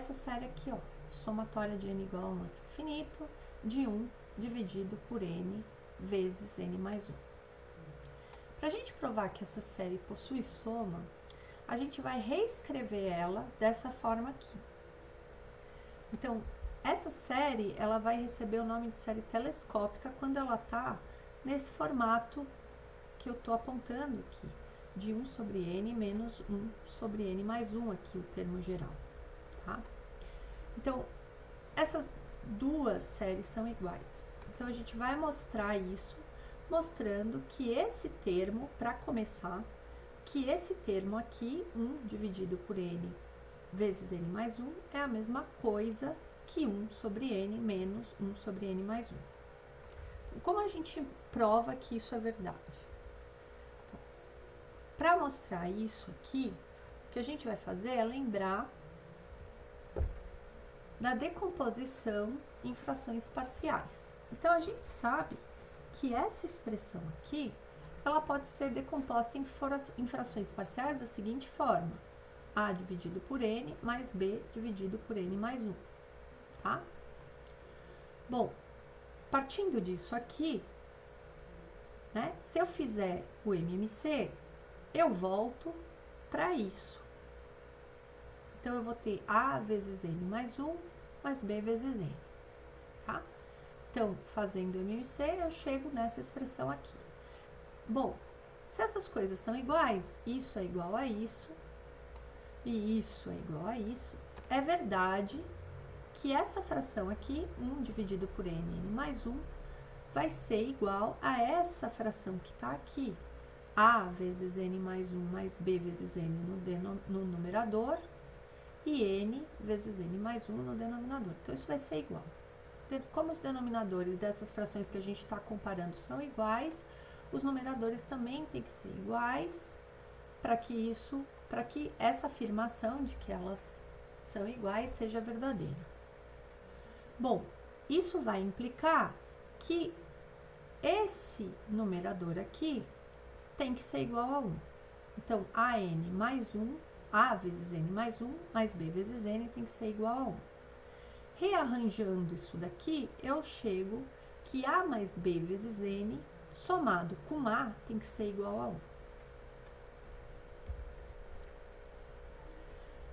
essa série aqui, ó, somatória de n igual a 1 até infinito, de 1 dividido por n vezes n mais 1. Para a gente provar que essa série possui soma, a gente vai reescrever ela dessa forma aqui. Então, essa série, ela vai receber o nome de série telescópica quando ela está nesse formato que eu estou apontando aqui, de 1 sobre n menos 1 sobre n mais 1 aqui, o termo geral, tá? Então, essas duas séries são iguais. Então, a gente vai mostrar isso, mostrando que esse termo, para começar, que esse termo aqui, 1 dividido por n vezes n mais 1, é a mesma coisa que 1 sobre n menos 1 sobre n mais 1. Então, como a gente prova que isso é verdade? Então, para mostrar isso aqui, o que a gente vai fazer é lembrar da decomposição em frações parciais. Então, a gente sabe que essa expressão aqui, ela pode ser decomposta em frações parciais da seguinte forma: a dividido por n mais b dividido por n mais 1, tá? Bom, partindo disso aqui, né, se eu fizer o MMC, eu volto para isso. Então, eu vou ter a vezes n mais 1 mais b vezes n, tá? Então, fazendo o MMC, eu chego nessa expressão aqui. Bom, se essas coisas são iguais, isso é igual a isso, e isso é igual a isso, é verdade que essa fração aqui, 1 dividido por n, n mais 1, vai ser igual a essa fração que está aqui, a vezes n mais 1 mais b vezes n no numerador, e n vezes n mais 1 no denominador. Então, isso vai ser igual. Como os denominadores dessas frações que a gente está comparando são iguais, os numeradores também têm que ser iguais para que essa afirmação de que elas são iguais seja verdadeira. Bom, isso vai implicar que esse numerador aqui tem que ser igual a 1. Então, an mais 1, a vezes n mais 1, mais b vezes n tem que ser igual a 1. Rearranjando isso daqui, eu chego que a mais b vezes n, somado com a, tem que ser igual a 1.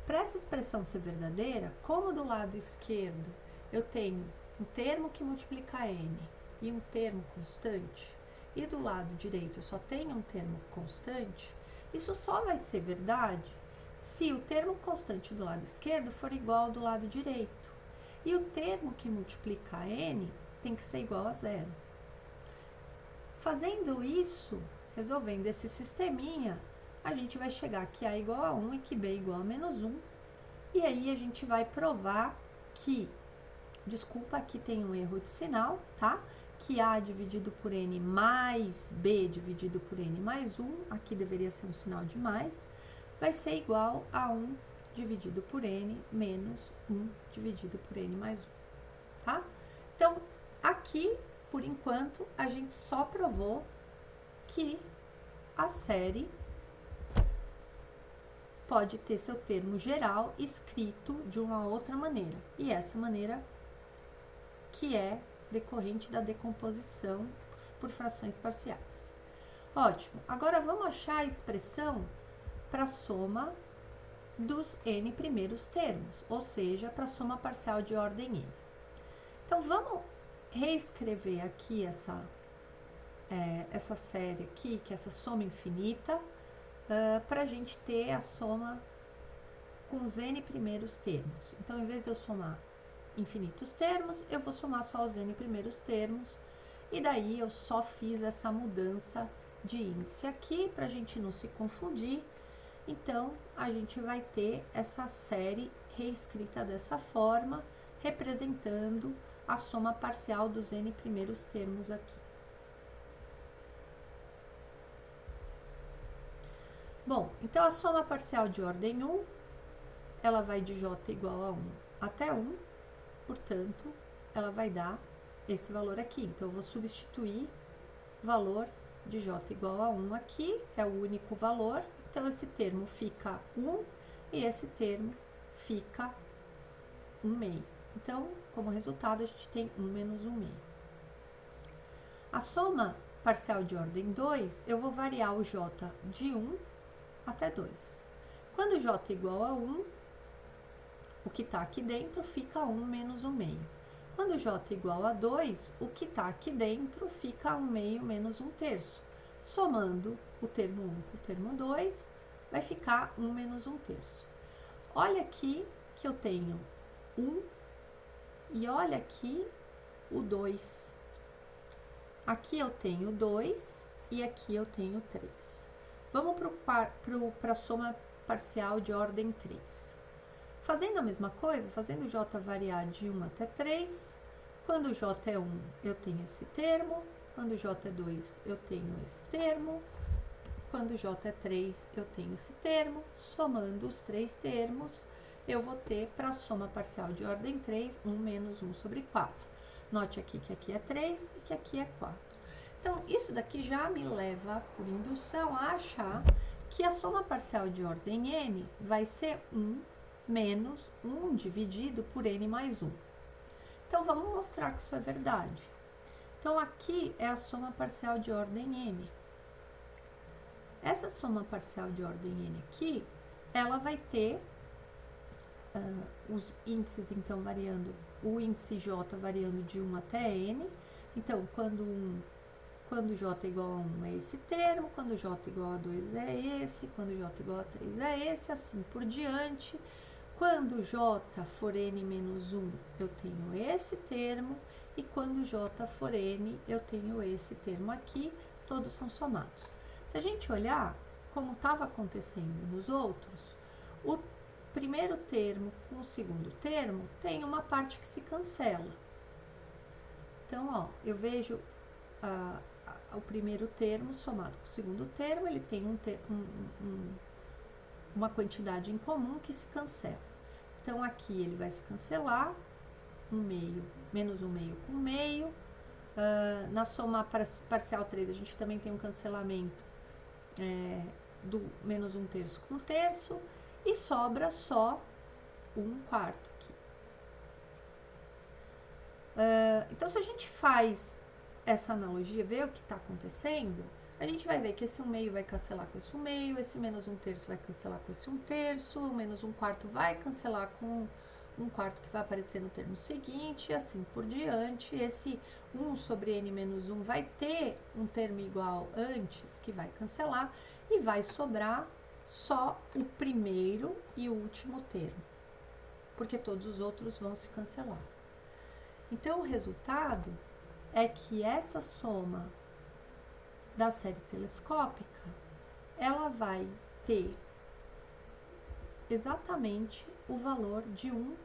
Para essa expressão ser verdadeira, como do lado esquerdo eu tenho um termo que multiplica n e um termo constante, e do lado direito eu só tenho um termo constante, isso só vai ser verdade se o termo constante do lado esquerdo for igual ao do lado direito. E o termo que multiplica n tem que ser igual a 0. Fazendo isso, resolvendo esse sisteminha, a gente vai chegar que a igual a 1 e que b igual a menos 1. E aí a gente vai provar que, desculpa, aqui tem um erro de sinal, tá? Que a dividido por n mais b dividido por n mais 1, aqui deveria ser um sinal de mais, vai ser igual a 1 dividido por n menos 1 dividido por n mais 1, tá? Então, aqui, por enquanto, a gente só provou que a série pode ter seu termo geral escrito de uma outra maneira, e essa maneira que é decorrente da decomposição por frações parciais. Ótimo, agora vamos achar a expressão para a soma dos n primeiros termos, ou seja, para a soma parcial de ordem n. Então, vamos reescrever aqui essa série aqui, que é essa soma infinita, para a gente ter a soma com os n primeiros termos. Então, em vez de eu somar infinitos termos, eu vou somar só os n primeiros termos, e daí eu só fiz essa mudança de índice aqui, para a gente não se confundir. Então, a gente vai ter essa série reescrita dessa forma, representando a soma parcial dos n primeiros termos aqui. Bom, então a soma parcial de ordem 1, ela vai de j igual a 1 até 1, portanto, ela vai dar esse valor aqui. Então, eu vou substituir valor de j igual a 1 aqui, é o único valor. Então, esse termo fica 1 e esse termo fica 1 meio. Então, como resultado, a gente tem 1 menos 1 meio. A soma parcial de ordem 2, eu vou variar o j de 1 até 2. Quando j é igual a 1, o que está aqui dentro fica 1 menos 1 meio. Quando j é igual a 2, o que está aqui dentro fica 1 meio menos 1 terço. Somando o termo 1 com o termo 2, vai ficar 1 menos 1 terço. Olha aqui que eu tenho 1 e olha aqui o 2. Aqui eu tenho 2 e aqui eu tenho 3. Vamos para a soma parcial de ordem 3. Fazendo a mesma coisa, fazendo j variar de 1 até 3, quando j é 1, eu tenho esse termo, quando j é 2, eu tenho esse termo, quando j é 3, eu tenho esse termo, somando os 3 termos, eu vou ter para a soma parcial de ordem 3, 1 menos 1 sobre 4. Note aqui que aqui é 3 e que aqui é 4. Então, isso daqui já me leva, por indução, a achar que a soma parcial de ordem n vai ser 1 menos 1 dividido por n mais 1. Então, vamos mostrar que isso é verdade. Então, aqui é a soma parcial de ordem n. Essa soma parcial de ordem n aqui, ela vai ter os índices, então, variando, o índice j variando de 1 até n. Então, quando j é igual a 1 é esse termo, quando j é igual a 2 é esse, quando j é igual a 3 é esse, assim por diante. Quando j for n menos 1, eu tenho esse termo, e quando j for n, eu tenho esse termo aqui, todos são somados. Se a gente olhar como estava acontecendo nos outros, o primeiro termo com o segundo termo tem uma parte que se cancela. Então, ó, eu vejo o primeiro termo somado com o segundo termo, ele tem uma quantidade em comum que se cancela. Então, aqui ele vai se cancelar, 1 meio menos 1 meio com 1 meio. Na soma parcial 3, a gente também tem um cancelamento do menos 1 terço com 1 terço, e sobra só 1 quarto aqui. Então, se a gente faz essa analogia, ver o que está acontecendo, a gente vai ver que esse 1 meio vai cancelar com esse 1 meio, esse menos 1 terço vai cancelar com esse 1 terço, o menos 1 quarto vai cancelar com 1 quarto que vai aparecer no termo seguinte, e assim por diante. Esse 1 sobre n menos 1 vai ter um termo igual antes, que vai cancelar, e vai sobrar só o primeiro e o último termo, porque todos os outros vão se cancelar. Então, o resultado é que essa soma da série telescópica, ela vai ter exatamente o valor de 1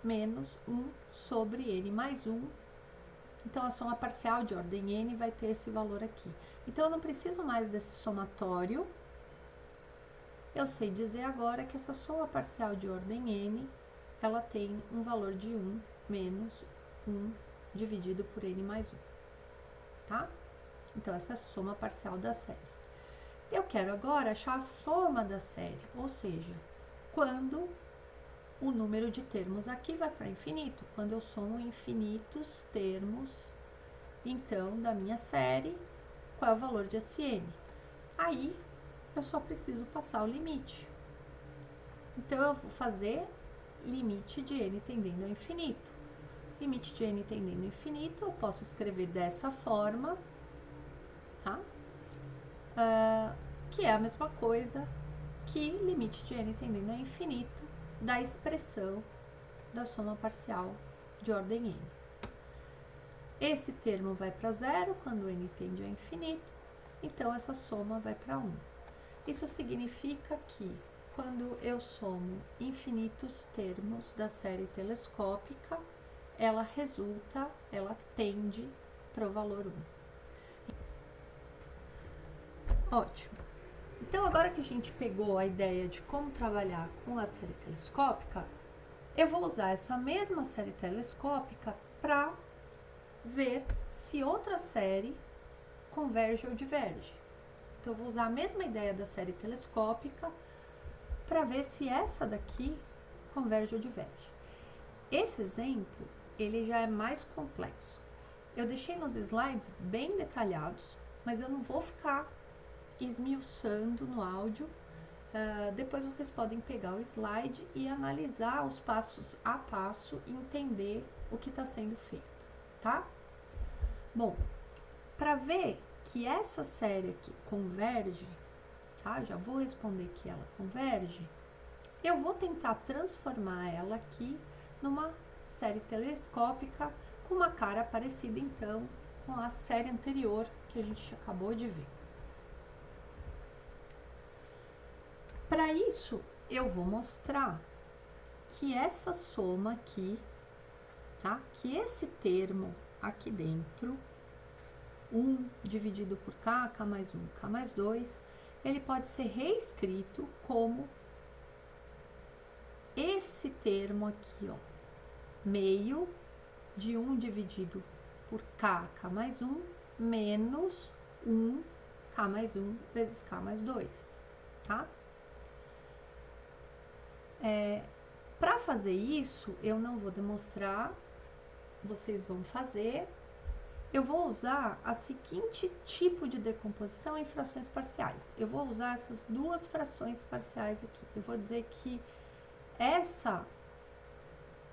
menos 1 sobre n mais 1. Então, a soma parcial de ordem n vai ter esse valor aqui. Então, eu não preciso mais desse somatório. Eu sei dizer agora que essa soma parcial de ordem n, ela tem um valor de 1 menos 1 dividido por n mais 1, tá? Então, essa é a soma parcial da série. Eu quero agora achar a soma da série, ou seja, quando o número de termos aqui vai para infinito, quando eu somo infinitos termos, então, da minha série, qual é o valor de Sn? Aí, eu só preciso passar o limite. Então, eu vou fazer limite de n tendendo ao infinito. Limite de n tendendo ao infinito, eu posso escrever dessa forma, tá? Que é a mesma coisa que limite de n tendendo ao infinito da expressão da soma parcial de ordem n. Esse termo vai para zero quando n tende a infinito, então essa soma vai para 1. Isso significa que quando eu somo infinitos termos da série telescópica, ela tende para o valor 1. Ótimo. Então, agora que a gente pegou a ideia de como trabalhar com a série telescópica, eu vou usar essa mesma série telescópica para ver se outra série converge ou diverge. Então, eu vou usar a mesma ideia da série telescópica para ver se essa daqui converge ou diverge. Esse exemplo, ele já é mais complexo. Eu deixei nos slides bem detalhados, mas eu não vou ficar esmiuçando no áudio. Depois vocês podem pegar o slide e analisar os passos a passo e entender o que está sendo feito, tá? Bom, para ver que essa série aqui converge, tá? Já vou responder que ela converge. Eu vou tentar transformar ela aqui numa série telescópica com uma cara parecida, então, com a série anterior que a gente acabou de ver. Para isso, eu vou mostrar que essa soma aqui, tá? Que esse termo aqui dentro, 1 dividido por k, k mais 1, k mais 2, ele pode ser reescrito como esse termo aqui, ó, meio de 1 dividido por k, k mais 1, menos 1, k mais 1 vezes k mais 2, tá? Para fazer isso, eu não vou demonstrar, vocês vão fazer. Eu vou usar a seguinte tipo de decomposição em frações parciais. Eu vou usar essas duas frações parciais aqui. Eu vou dizer que essa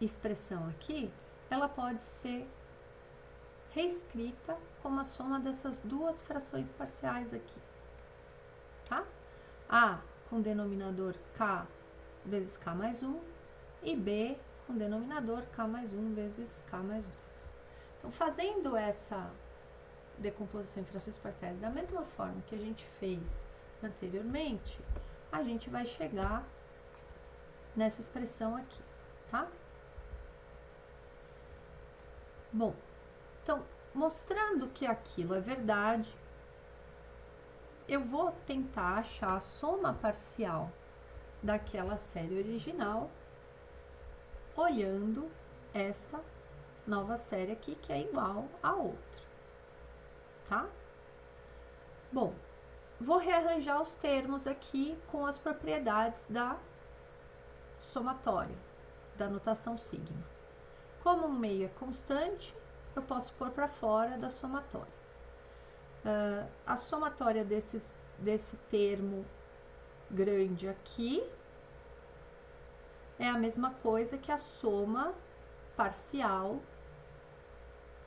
expressão aqui, ela pode ser reescrita como a soma dessas duas frações parciais aqui, tá? A com denominador k vezes k mais 1 e B com denominador k mais 1 vezes k mais 2. Então, fazendo essa decomposição em frações parciais da mesma forma que a gente fez anteriormente, a gente vai chegar nessa expressão aqui, tá? Bom, então, mostrando que aquilo é verdade, eu vou tentar achar a soma parcial daquela série original, olhando esta nova série aqui, que é igual a outra, tá? Bom, vou rearranjar os termos aqui com as propriedades da somatória, da notação sigma. Como um meio é constante, eu posso pôr para fora da somatória. A somatória desse termo grande aqui é a mesma coisa que a soma parcial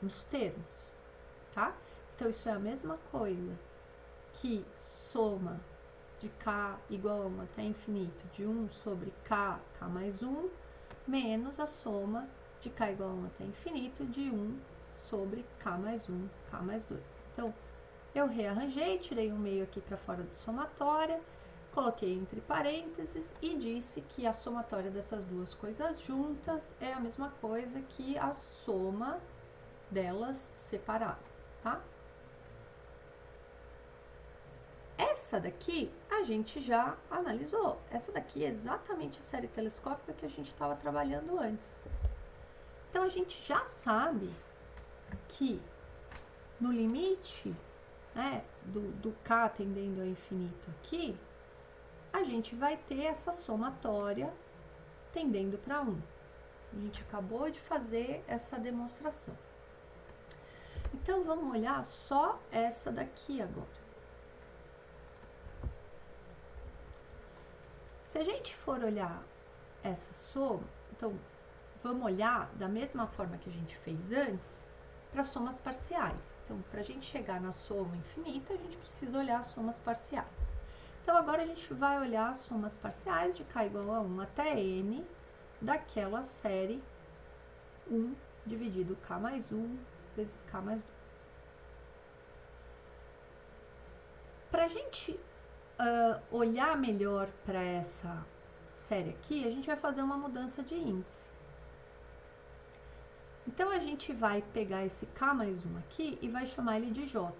nos termos, tá? Então, isso é a mesma coisa que soma de k igual a 1 até infinito de 1 sobre k, k mais 1, menos a soma de k igual a 1 até infinito de 1 sobre k mais 1, k mais 2. Então, eu rearranjei, tirei um meio aqui para fora da somatória, coloquei entre parênteses e disse que a somatória dessas duas coisas juntas é a mesma coisa que a soma delas separadas, tá? Essa daqui a gente já analisou. Essa daqui é exatamente a série telescópica que a gente estava trabalhando antes. Então, a gente já sabe que no limite, né, do k tendendo ao infinito aqui, a gente vai ter essa somatória tendendo para 1. A gente acabou de fazer essa demonstração. Então, vamos olhar só essa daqui agora. Se a gente for olhar essa soma, então, vamos olhar da mesma forma que a gente fez antes para somas parciais. Então, para a gente chegar na soma infinita, a gente precisa olhar as somas parciais. Então, agora a gente vai olhar as somas parciais de k igual a 1 até n daquela série 1 dividido k mais 1 vezes k mais 2. Para a gente olhar melhor para essa série aqui, a gente vai fazer uma mudança de índice. Então, a gente vai pegar esse k mais 1 aqui e vai chamar ele de j.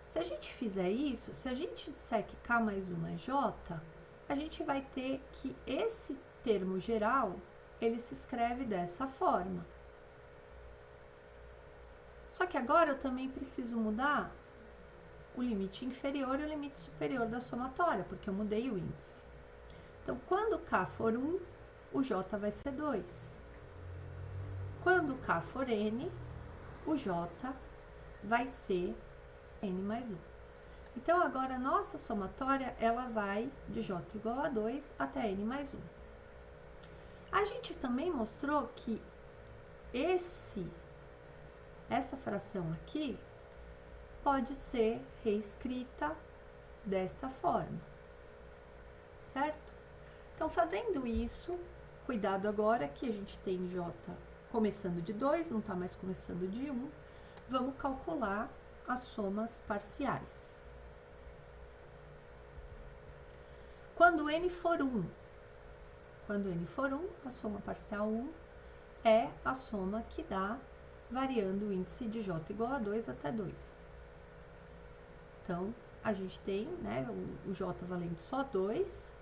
Se a gente fizer isso, se a gente disser que k mais 1 é j, a gente vai ter que esse termo geral, ele se escreve dessa forma. Só que agora eu também preciso mudar o limite inferior e o limite superior da somatória, porque eu mudei o índice. Então, quando k for 1, o J vai ser 2. Quando K for N, o J vai ser N mais 1. Então, agora a nossa somatória, ela vai de J igual a 2 até N mais 1. A gente também mostrou que essa fração aqui pode ser reescrita desta forma, certo? Então, fazendo isso, cuidado agora que a gente tem J começando de 2, não está mais começando de 1, vamos calcular as somas parciais. Quando N for 1, a soma parcial 1 é a soma que dá variando o índice de J igual a 2 até 2. Então, a gente tem, né, o J valendo só 2,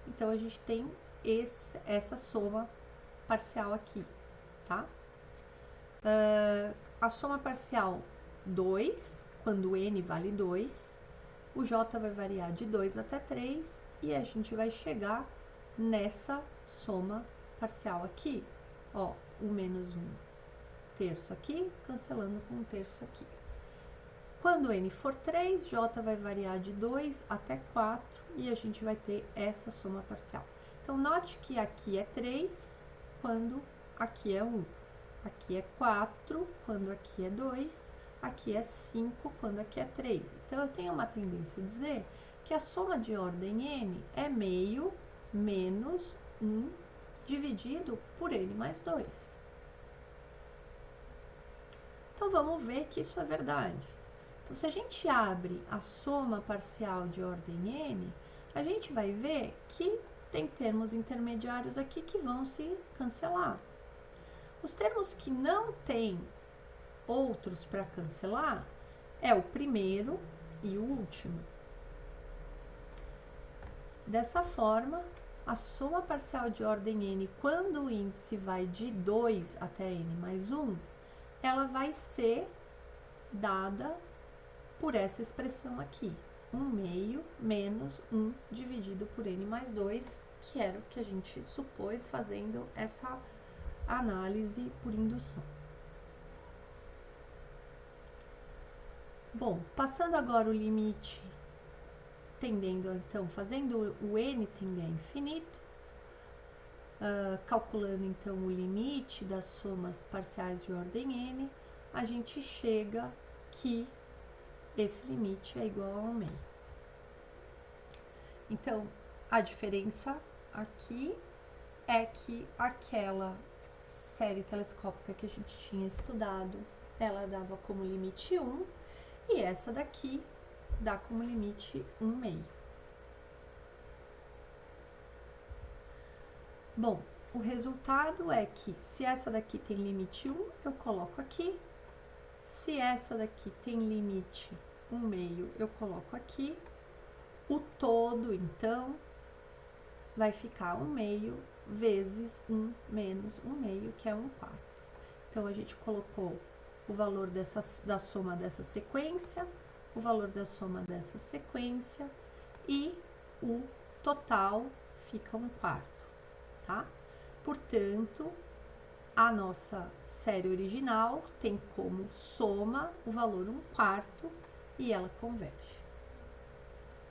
então a gente tem essa soma parcial aqui, tá? A soma parcial 2, quando N vale 2, o J vai variar de 2 até 3 e a gente vai chegar nessa soma parcial aqui, ó, 1 menos 1 terço aqui, cancelando com 1 terço aqui. Quando N for 3, J vai variar de 2 até 4 e a gente vai ter essa soma parcial. Então, note que aqui é 3, quando aqui é 1. Aqui é 4, quando aqui é 2. Aqui é 5, quando aqui é 3. Então, eu tenho uma tendência a dizer que a soma de ordem N é meio menos 1 dividido por N mais 2. Então, vamos ver que isso é verdade. Então, se a gente abre a soma parcial de ordem N, a gente vai ver que tem termos intermediários aqui que vão se cancelar. Os termos que não têm outros para cancelar é o primeiro e o último. Dessa forma, a soma parcial de ordem N, quando o índice vai de 2 até N mais 1, ela vai ser dada por essa expressão aqui, 1 meio menos 1 dividido por N mais 2, que era o que a gente supôs fazendo essa análise por indução. Bom, passando agora o limite, tendendo, então, fazendo o N tender a infinito, calculando, então, o limite das somas parciais de ordem N, a gente chega que esse limite é igual a 1 meio. Então, a diferença aqui é que aquela série telescópica que a gente tinha estudado, ela dava como limite 1, e essa daqui dá como limite 1 meio. Bom, o resultado é que se essa daqui tem limite 1, eu coloco aqui. Se essa daqui tem limite 1 meio, eu coloco aqui. O todo, então, vai ficar 1 meio vezes 1 menos 1 meio, que é 1 quarto. Então, a gente colocou o valor da soma dessa sequência, o valor da soma dessa sequência e o total fica 1 quarto, tá? Portanto, a nossa série original tem como soma o valor 1 quarto e ela converge.